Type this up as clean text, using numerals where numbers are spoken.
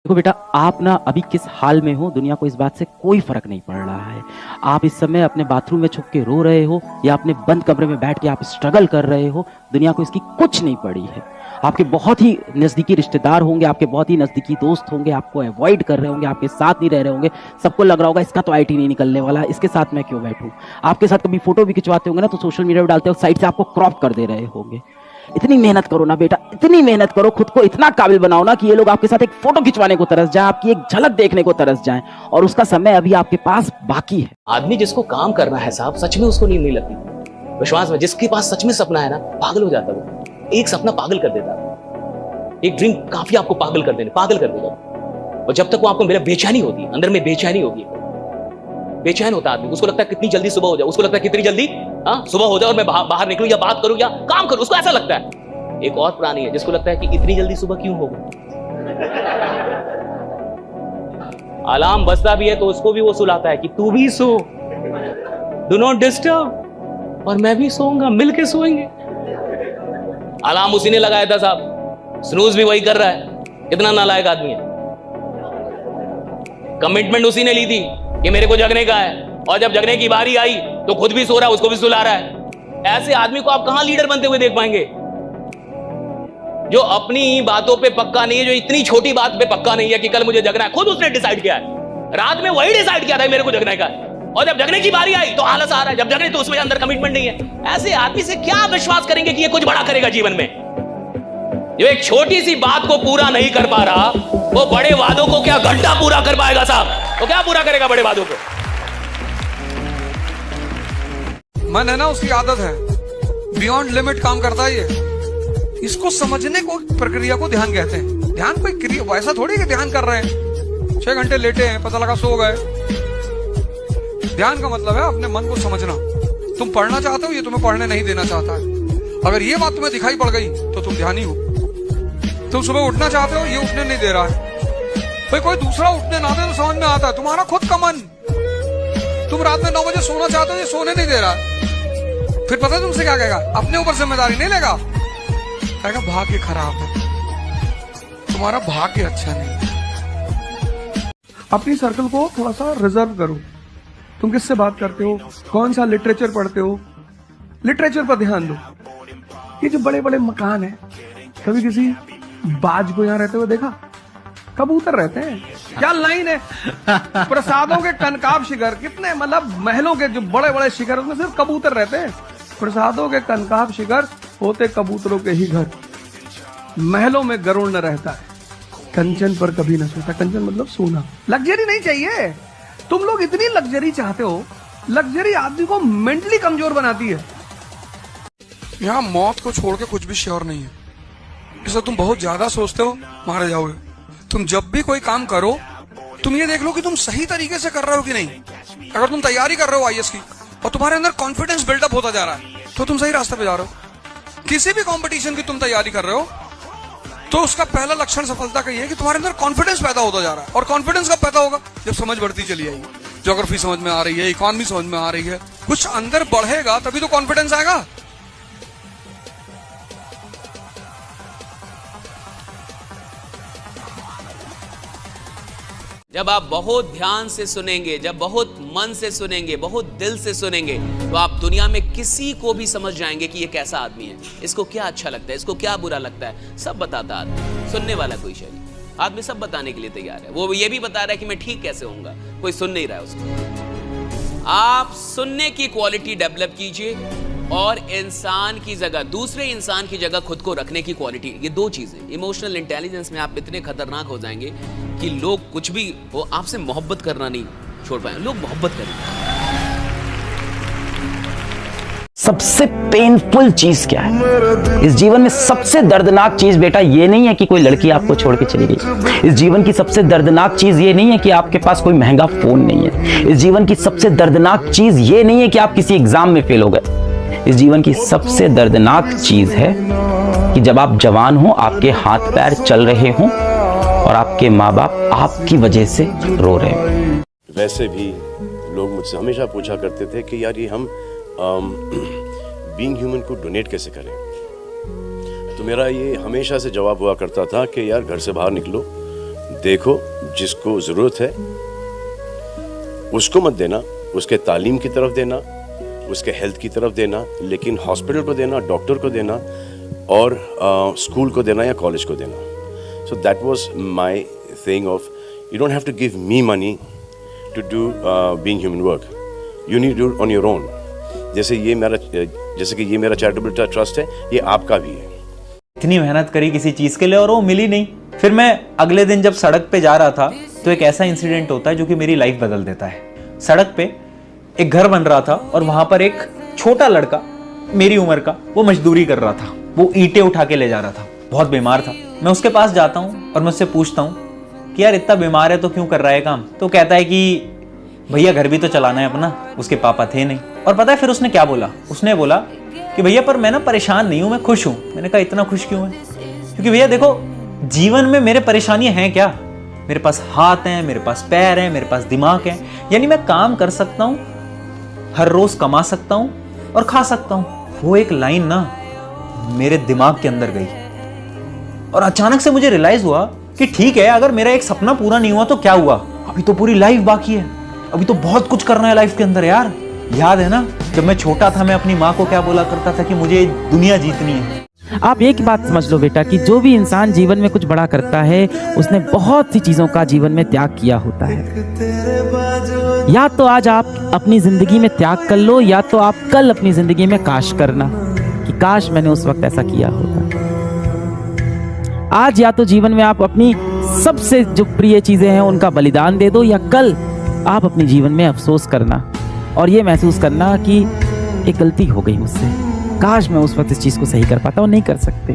देखो बेटा, आप ना अभी किस हाल में हो दुनिया को इस बात से कोई फर्क नहीं पड़ रहा है। आप इस समय अपने बाथरूम में छुप के रो रहे हो या अपने बंद कमरे में बैठ के आप स्ट्रगल कर रहे हो, दुनिया को इसकी कुछ नहीं पड़ी है। आपके बहुत ही नज़दीकी रिश्तेदार होंगे, आपके बहुत ही नज़दीकी दोस्त होंगे, आपको अवॉइड कर रहे होंगे, आपके साथ नहीं रह रहे होंगे। सबको लग रहा होगा इसका तो आईटी नहीं निकलने वाला, इसके साथ मैं क्यों बैठूं। आपके साथ कभी फोटो भी खिंचवाते होंगे ना तो सोशल मीडिया पर डालते हो, साइड से आपको क्रॉप कर दे रहे होंगे। इतनी मेहनत करो ना बेटा, इतनी मेहनत करो, खुद को इतना काबिल बनाओ ना कि ये लोग आपके साथ एक फोटो खिंचवाने को तरस जाए, आपकी एक झलक देखने को तरस जाए, और उसका समय अभी आपके पास बाकी है। आदमी जिसको काम करना है साहब, सच में उसको नींद नहीं लगती। विश्वास में जिसके पास सच में सपना है ना, पागल हो जाता है वो। एक सपना पागल कर देता है, एक ड्रीम काफी आपको पागल कर देगा। और जब तक वो आपको मेरा बेचैनी होती है, अंदर में बेचैनी होगी, बेचैन होता आदमी। उसको लगता है कितनी जल्दी सुबह हो जाए, उसको लगता है कितनी जल्दी सुबह हो जाए और मैं बाहर निकलूं या बात करूं या काम करूं, उसको ऐसा लगता है। एक और प्राणी है जिसको लगता है कि इतनी जल्दी सुबह क्यों होगा। अलार्म बजता भी है तो उसको भी वो सुलाता है कि तू भी सो, डू नॉट डिस्टर्ब, और मैं भी सोऊंगा, मिलके सोएंगे। अलार्म उसी ने लगाया था साहब, स्नूज भी वही कर रहा है। कितना नालायक आदमी है। कमिटमेंट उसी ने ली थी कि मेरे को जगने का है, और जब जगने की बारी आई तो खुद भी सो रहा है, उसको भी सुला रहा है। ऐसे आदमी को आप कहां लीडर बनते हुए देख पाएंगे, जो अपनी बातों पे पक्का नहीं है, जो इतनी छोटी बात पे पक्का नहीं है कि कल मुझे जगना है। खुद उसने डिसाइड किया है, रात में वही डिसाइड किया था मेरे को जगने का है, और जब जगने की बारी आई तो आलस आ रहा है। जब जगने तो उसमें अंदर कमिटमेंट नहीं है। ऐसे आदमी से क्या विश्वास करेंगे कि ये कुछ बड़ा करेगा जीवन में। जो एक छोटी सी बात को पूरा नहीं कर पा रहा, वो बड़े वादों को क्या घंटा पूरा कर पाएगा साहब। वो क्या पूरा करेगा बड़े वादों को। मन है ना, उसकी आदत है, बियॉन्ड लिमिट काम करता है ये। इसको समझने को, प्रक्रिया को ध्यान कहते हैं। ध्यान कोई क्रिया वैसा थोड़ी कि ध्यान कर रहे हैं, 6 घंटे लेटे हैं, पता लगा सो गए। ध्यान का मतलब है अपने मन को समझना। तुम पढ़ना चाहते हो, ये तुम्हें पढ़ने नहीं देना चाहता है। अगर ये बात तुम्हें दिखाई पड़ गई तो तुम ध्यानी हो। तुम सुबह उठना चाहते हो, ये उठने नहीं दे रहा है। भाई कोई दूसरा उठने ना दे तो समझ में आता है, तुम्हारा खुद का मन। तुम रात में 9 बजे सोना चाहते हो, ये सोने नहीं दे रहा। फिर पता है तुमसे क्या कहेगा, अपने ऊपर जिम्मेदारी नहीं लेगा, कहेगा भाग्य खराब है, तुम्हारा भाग्य अच्छा नहीं। अपनी सर्कल को थोड़ा सा रिजर्व करो। तुम किससे बात करते हो, कौन सा लिटरेचर पढ़ते हो, लिटरेचर पर ध्यान दो। ये जो बड़े बड़े मकान है, कभी किसी बाज को यहाँ रहते हुए देखा? कबूतर रहते हैं। क्या लाइन है, प्रसादों के कनकाब शिखर, कितने मतलब महलों के जो बड़े बड़े शिखर, उसमें सिर्फ कबूतर रहते हैं। प्रसादों के कनकाब शिखर होते कबूतरों के ही घर। महलों में गरुड़ न रहता है, कंचन पर कभी न सोता। कंचन मतलब सोना। लग्जरी नहीं चाहिए। तुम लोग इतनी लग्जरी चाहते हो, लग्जरी आदमी को मेंटली कमजोर बनाती है। यहाँ मौत को छोड़ के कुछ भी श्योर नहीं है, इसलिए तुम बहुत ज्यादा सोचते हो, मारे जाओगे। तुम जब भी कोई काम करो, तुम ये देख लो कि तुम सही तरीके से कर रहे हो कि नहीं। अगर तुम तैयारी कर रहे हो आईएएस की और तुम्हारे अंदर कॉन्फिडेंस बिल्डअप होता जा रहा है, तो तुम सही रास्ते पे जा रहे हो। किसी भी कंपटीशन की तुम तैयारी कर रहे हो तो उसका पहला लक्षण सफलता का ये है कि तुम्हारे अंदर कॉन्फिडेंस पैदा होता जा रहा है। और कॉन्फिडेंस कब पैदा होगा? जब समझ बढ़ती चली आएगी, ज्योग्राफी समझ में आ रही है, इकोनॉमी समझ में आ रही है, कुछ अंदर बढ़ेगा तभी तो कॉन्फिडेंस आएगा। जब आप बहुत ध्यान से सुनेंगे, जब बहुत मन से सुनेंगे, बहुत दिल से सुनेंगे, तो आप दुनिया में किसी को भी समझ जाएंगे कि ये कैसा आदमी है, इसको क्या अच्छा लगता है, इसको क्या बुरा लगता है, सब बताता आदमी। सुनने वाला कोई शय नहीं, आदमी सब बताने के लिए तैयार है। वो ये भी बता रहा है कि मैं ठीक कैसे होऊंगा, कोई सुन नहीं रहा है उसको। आप सुनने की क्वालिटी डेवलप कीजिए और इंसान की जगह, दूसरे इंसान की जगह खुद को रखने की क्वालिटी, ये दो चीजें। इमोशनल इंटेलिजेंस में आप इतने खतरनाक हो जाएंगे कि लोग कुछ भी हो, आपसे मोहब्बत करना नहीं छोड़ पाएंगे, लोग मोहब्बत करेंगे। सबसे पेनफुल चीज क्या है इस जीवन में? सबसे दर्दनाक चीज बेटा ये नहीं है कि कोई लड़की आपको छोड़ के चली गई। इस जीवन की सबसे दर्दनाक चीज ये नहीं है कि आपके पास कोई महंगा फोन नहीं है। इस जीवन की सबसे दर्दनाक चीज ये नहीं है कि आप किसी एग्जाम में फेल हो गए। इस जीवन की सबसे दर्दनाक चीज है कि जब आप जवान हो, आपके हाथ पैर चल रहे हों और आपके माँ बाप आपकी वजह से रो रहे हों। वैसे भी लोग मुझसे हमेशा पूछा करते थे कि यार ये हम बीइंग ह्यूमन को डोनेट कैसे करें। तो मेरा ये हमेशा से जवाब हुआ करता था कि यार घर से बाहर निकलो, देखो, जिसको ज़रूरत है उसको मत देना, उसके तालीम की तरफ देना, उसके हेल्थ की तरफ देना, लेकिन हॉस्पिटल को देना, डॉक्टर को देना और स्कूल को देना या कॉलेज को देना. So that was my thing of, you don't have to give me money to do being human work. You need to do it on your own. जैसे कि ये मेरा चैरिटेबल ट्रस्ट है, ये आपका भी है. इतनी मेहनत करी किसी चीज के लिए और वो मिली नहीं. फिर मैं अगले दिन जब सड़क पे जा रहा था तो एक ऐसा इंसिडेंट होता है जो कि मेरी लाइफ बदल देता है. सड़क पे एक घर बन रहा था और वहां पर एक छोटा लड़का मेरी उम्र का वो मजदूरी कर रहा था. वो ईंटें उठा के ले जा रहा था, बहुत बीमार था. मैं उसके पास जाता हूँ और मैं उससे पूछता हूँ कि यार इतना बीमार है तो क्यों कर रहा है काम. तो कहता है कि भैया घर भी तो चलाना है अपना. उसके पापा थे नहीं. और पता है फिर उसने क्या बोला? उसने बोला कि भैया पर मैं ना परेशान नहीं हूँ, मैं खुश हूँ. मैंने कहा इतना खुश क्यों है? क्योंकि भैया देखो, जीवन में मेरे परेशानियां हैं क्या? मेरे पास हाथ हैं, मेरे पास पैर हैं, मेरे पास दिमाग है. यानी मैं काम कर सकता हूँ, हर रोज कमा सकता हूँ और खा सकता हूँ. वो एक लाइन ना मेरे दिमाग के अंदर गई और अचानक से मुझे रियलाइज हुआ कि ठीक है, अगर मेरा एक सपना पूरा नहीं हुआ तो क्या हुआ, अभी तो पूरी लाइफ बाकी है, अभी तो बहुत कुछ करना है लाइफ के अंदर. यार याद है ना जब मैं छोटा था, मैं अपनी माँ को क्या बोला करता था कि मुझे दुनिया जीतनी है. आप एक बात समझ लो बेटा कि जो भी इंसान जीवन में कुछ बड़ा करता है उसने बहुत सी चीज़ों का जीवन में त्याग किया होता है. या तो आज आप अपनी ज़िंदगी में त्याग कर लो, या तो आप कल अपनी ज़िंदगी में काश करना कि काश मैंने उस वक्त ऐसा किया होता. आज या तो जीवन में आप अपनी सबसे जो प्रिय चीज़ें हैं उनका बलिदान दे दो, या कल आप अपने जीवन में अफसोस करना और ये महसूस करना कि एक गलती हो गई मुझसे, काश मैं उस वक्त इस चीज़ को सही कर पाता और नहीं कर सकते.